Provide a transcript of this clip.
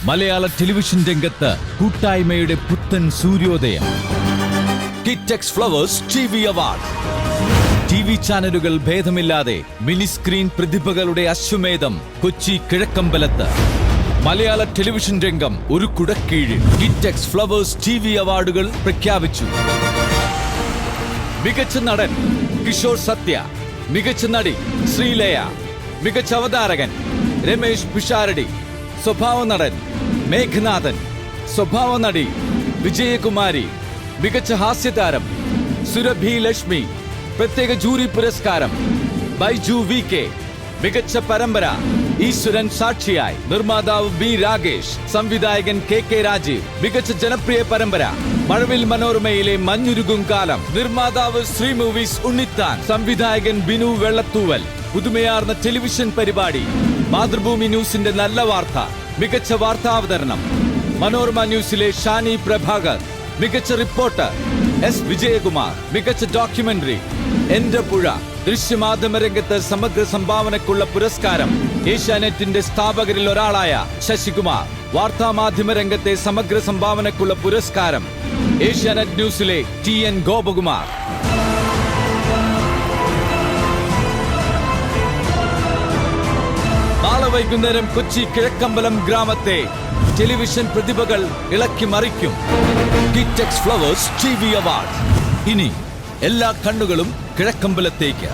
മലയാള television രംഗത്ത് കൂട്ടായ്മയുടെ പുത്തൻ സൂര്യോദയം. Kitex Flowers TV award. TV ചാനലുകൾ ഭേദമില്ലാതെ മിനി സ്ക്രീൻ പ്രതിഭകളുടെ അശ്വമേധം കൊച്ചി കിഴക്കമ്പലത്ത്. മലയാള ടെലിവിഷൻ രംഗം ഒരു കുടക്കീഴിൽ. കിറ്റെക്സ് ഫ്ലവേഴ്സ് ടിവി അവാർഡുകൾ പ്രഖ്യാപിച്ചു. മികച്ച നടൻ കിഷോർ സത്യ, മികച്ച നടി ശ്രീലയ, മികച്ച അവതാരകൻ രമേശ് പിഷാരടി, സ്വഭാവ നടൻ മേഘനാഥൻ, സ്വഭാവ നടി വിജയകുമാരി, മികച്ച ഹാസ്യതാരം സുരഭി ലക്ഷ്മി, പ്രത്യേക ജൂറി പുരസ്കാരം ബൈജു വി കെ, മികച്ച പരമ്പര ഈശ്വരൻ സാക്ഷിയായി, നിർമ്മാതാവ് ബി രാഗേഷ്, സംവിധായകൻ കെ കെ രാജീവ്, മികച്ച ജനപ്രിയ പരമ്പര മഴവിൽ മനോരമയിലെ മഞ്ഞുരുകും കാലം, നിർമ്മാതാവ് ശ്രീ മൂവീസ് ഉണ്ണിത്താൻ, സംവിധായകൻ ബിനു വെള്ളത്തൂവൽ, പുതുമയാർന്ന ടെലിവിഷൻ പരിപാടി മാതൃഭൂമി ന്യൂസിന്റെ നല്ല വാർത്ത, മികച്ച വാർത്താവതരണം മനോരമ ന്യൂസിലെ ഷാനി പ്രഭാകർ, മികച്ച റിപ്പോർട്ടർ എസ് വിജയകുമാർ, മികച്ച ഡോക്യുമെന്ററി എന്റെ പുഴ. ദൃശ്യമാധ്യമ രംഗത്ത് സമഗ്ര സംഭാവനക്കുള്ള പുരസ്കാരം ഏഷ്യാനെറ്റിന്റെ സ്ഥാപകരിൽ ഒരാളായ ശശികുമാർ. വാർത്താമാധ്യമ രംഗത്തെ സമഗ്ര സംഭാവനക്കുള്ള പുരസ്കാരം ഏഷ്യാനെറ്റ് ന്യൂസിലെ TN ഗോപകുമാർ. നാളെ വൈകുന്നേരം കൊച്ചി കിഴക്കമ്പലം ഗ്രാമത്തെ ടെലിവിഷൻ പ്രതിഭകൾ ഇളക്കി മറിക്കും. Kitex Flowers TV award. ഇനി എല്ലാ കണ്ണുകളും കിഴക്കമ്പലത്തേക്ക്.